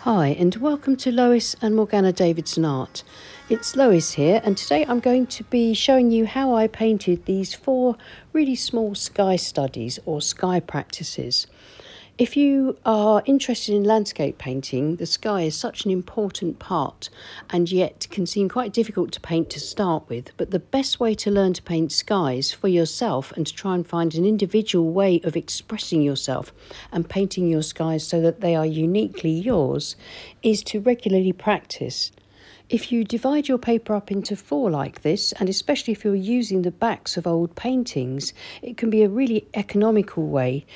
Hi and welcome to Lois and Morgana Davidson Art. It's Lois here, and today I'm going to be showing you how I painted these 4 really small sky studies or sky practices. If you are interested in landscape painting, the sky is such an important part and yet can seem quite difficult to paint to start with. But the best way to learn to paint skies for yourself and to try and find an individual way of expressing yourself and painting your skies so that they are uniquely yours is to regularly practice. If you divide your paper up into 4 like this, and especially if you're using the backs of old paintings, it can be a really economical way,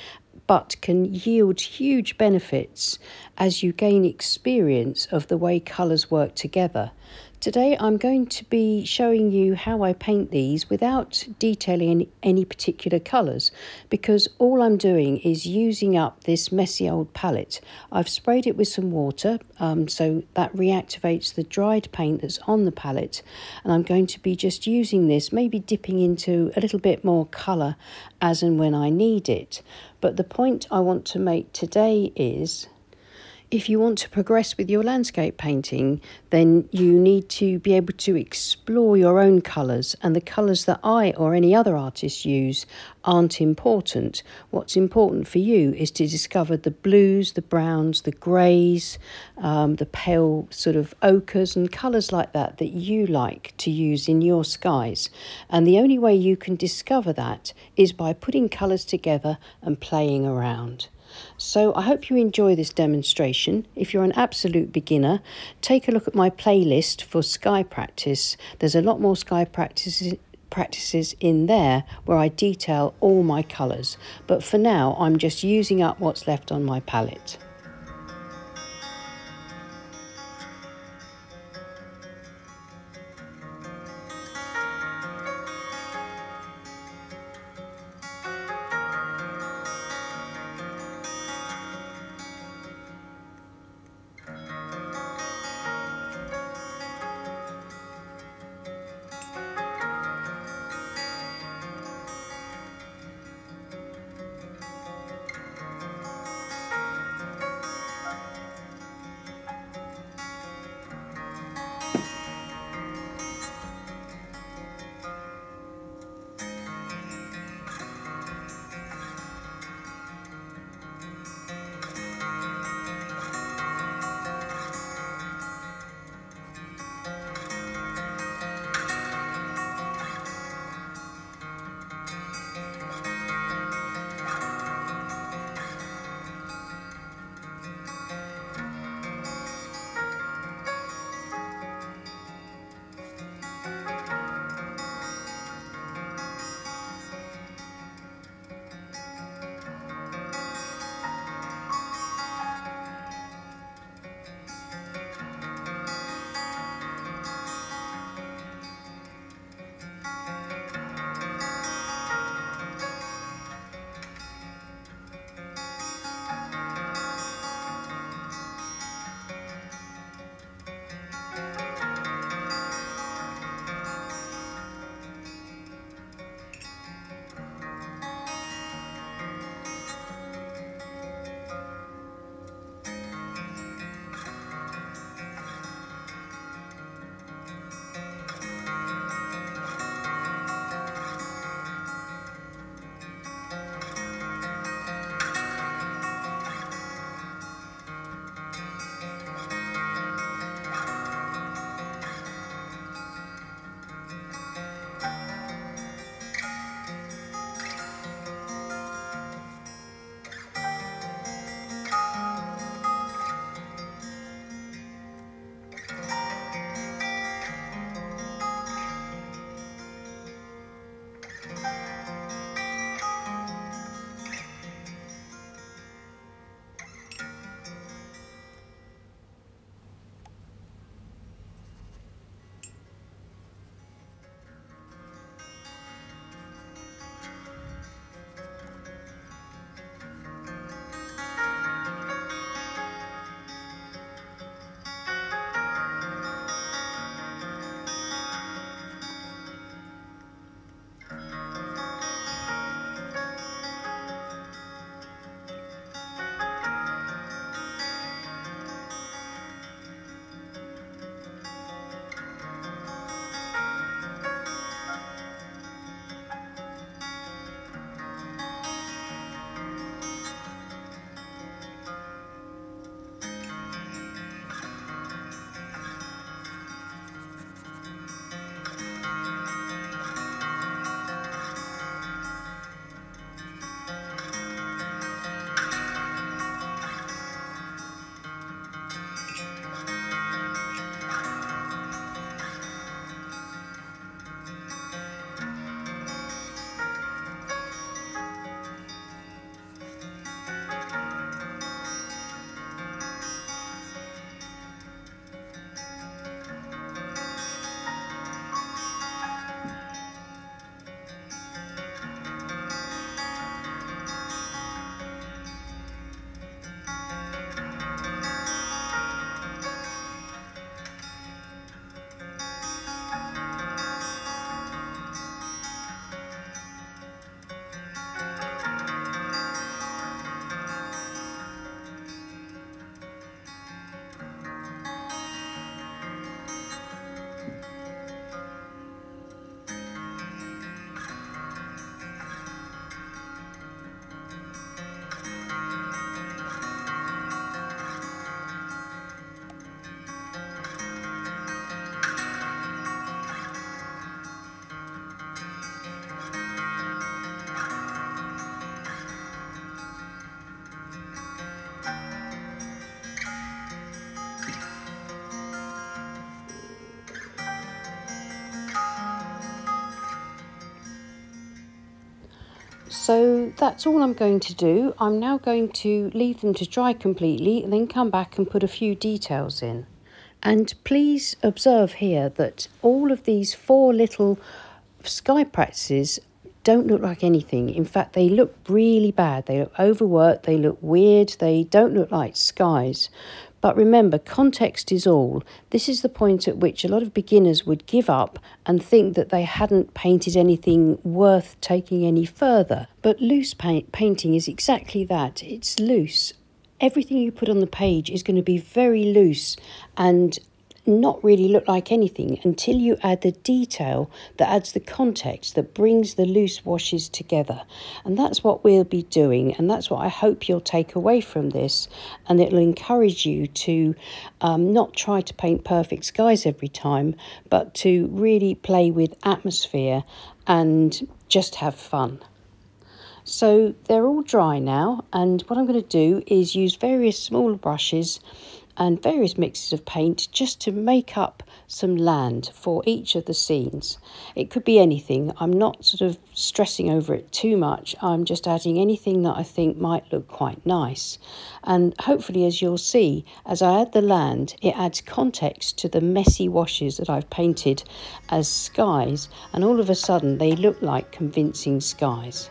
but can yield huge benefits as you gain experience of the way colours work together. Today I'm going to be showing you how I paint these without detailing any particular colours, because all I'm doing is using up this messy old palette. I've sprayed it with some water so that reactivates the dried paint that's on the palette, and I'm going to be just using this, maybe dipping into a little bit more colour as and when I need it. But the point I want to make today is, if you want to progress with your landscape painting, then you need to be able to explore your own colours, and the colours that I or any other artist use aren't important. What's important for you is to discover the blues, the browns, the greys, the pale sort of ochres and colours like that you like to use in your skies. And the only way you can discover that is by putting colours together and playing around. So I hope you enjoy this demonstration. If you're an absolute beginner, take a look at my playlist for sky practice. There's a lot more sky practices in there where I detail all my colours. But for now, I'm just using up what's left on my palette. So that's all I'm going to do. I'm now going to leave them to dry completely and then come back and put a few details in. And please observe here that all of these four little sky practices don't look like anything. In fact, they look really bad. They look overworked, they look weird, they don't look like skies. But remember, context is all. This is the point at which a lot of beginners would give up and think that they hadn't painted anything worth taking any further. But loose painting is exactly that. It's loose. Everything you put on the page is going to be very loose and not really look like anything until you add the detail that adds the context, that brings the loose washes together. And that's what we'll be doing, and that's what I hope you'll take away from this, and it'll encourage you to not try to paint perfect skies every time, but to really play with atmosphere and just have fun. So they're all dry now, and what I'm going to do is use various smaller brushes and various mixes of paint just to make up some land for each of the scenes. It could be anything. I'm not sort of stressing over it too much. I'm just adding anything that I think might look quite nice. And hopefully, as you'll see, as I add the land, it adds context to the messy washes that I've painted as skies, and all of a sudden they look like convincing skies.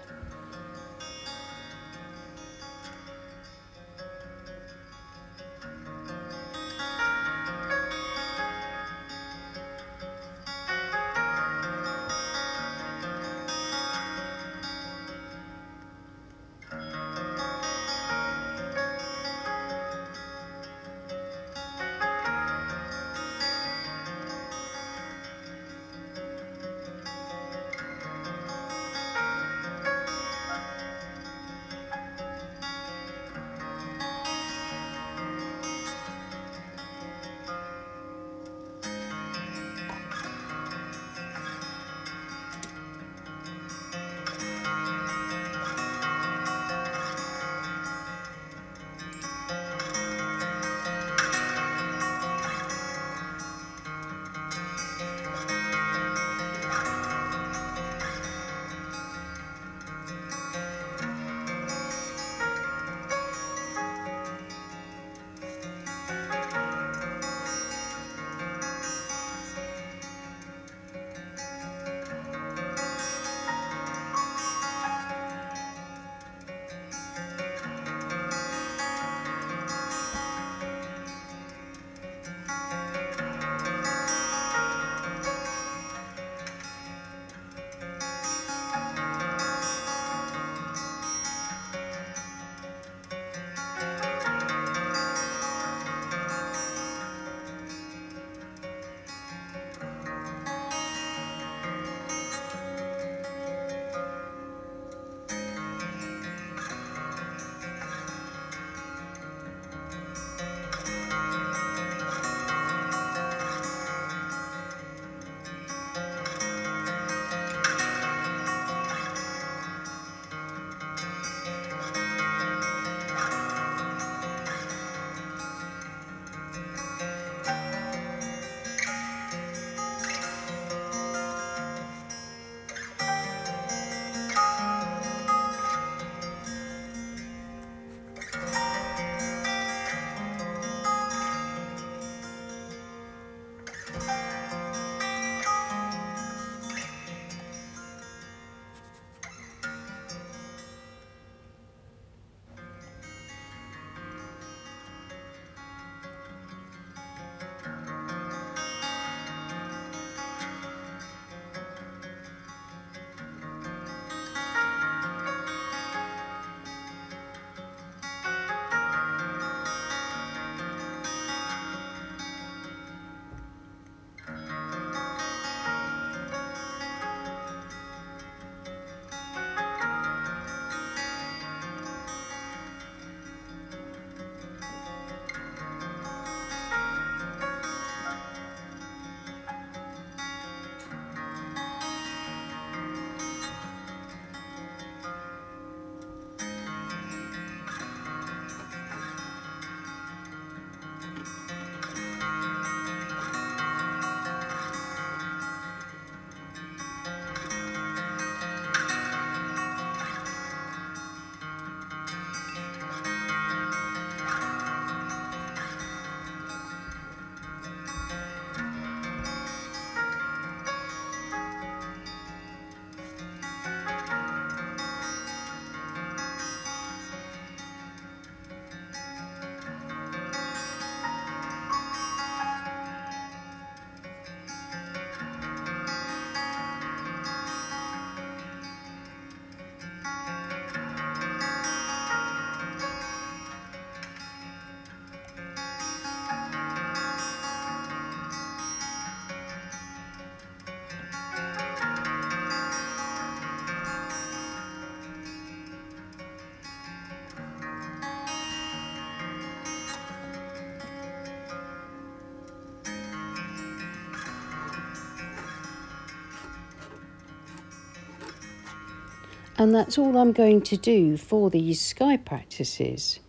And that's all I'm going to do for these sky practices.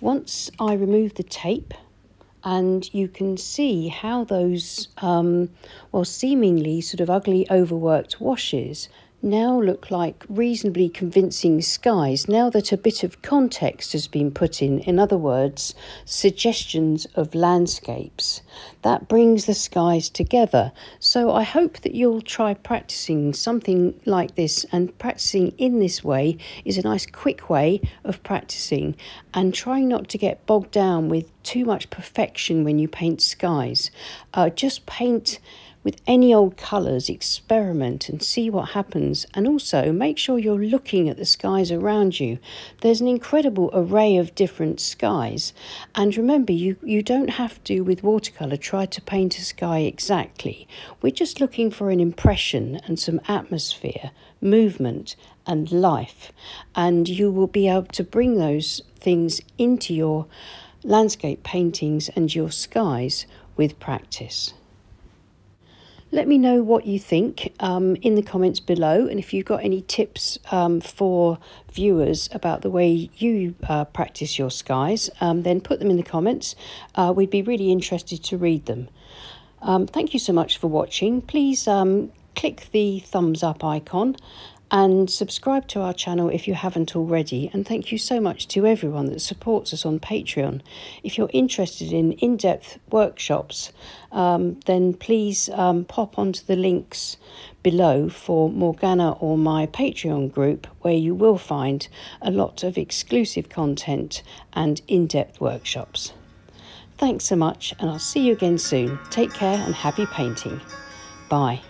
Once I remove the tape, and you can see how those, seemingly sort of ugly, overworked washes now look like reasonably convincing skies, now that a bit of context has been put in other words, suggestions of landscapes. That brings the skies together. So I hope that you'll try practicing something like this, and practicing in this way is a nice quick way of practicing, and trying not to get bogged down with too much perfection when you paint skies. Just paint with any old colours, experiment and see what happens, and also make sure you're looking at the skies around you. There's an incredible array of different skies, and remember, you don't have to, with watercolour, try to paint a sky exactly. We're just looking for an impression and some atmosphere, movement and life, and you will be able to bring those things into your landscape paintings and your skies with practice. Let me know what you think in the comments below, and if you've got any tips for viewers about the way you practice your skies, then put them in the comments. We'd be really interested to read them. Thank you so much for watching. Please click the thumbs up icon and subscribe to our channel if you haven't already. And thank you so much to everyone that supports us on Patreon. If you're interested in in-depth workshops, then please pop onto the links below for Morgana or my Patreon group, where you will find a lot of exclusive content and in-depth workshops. Thanks so much, and I'll see you again soon. Take care and happy painting. Bye.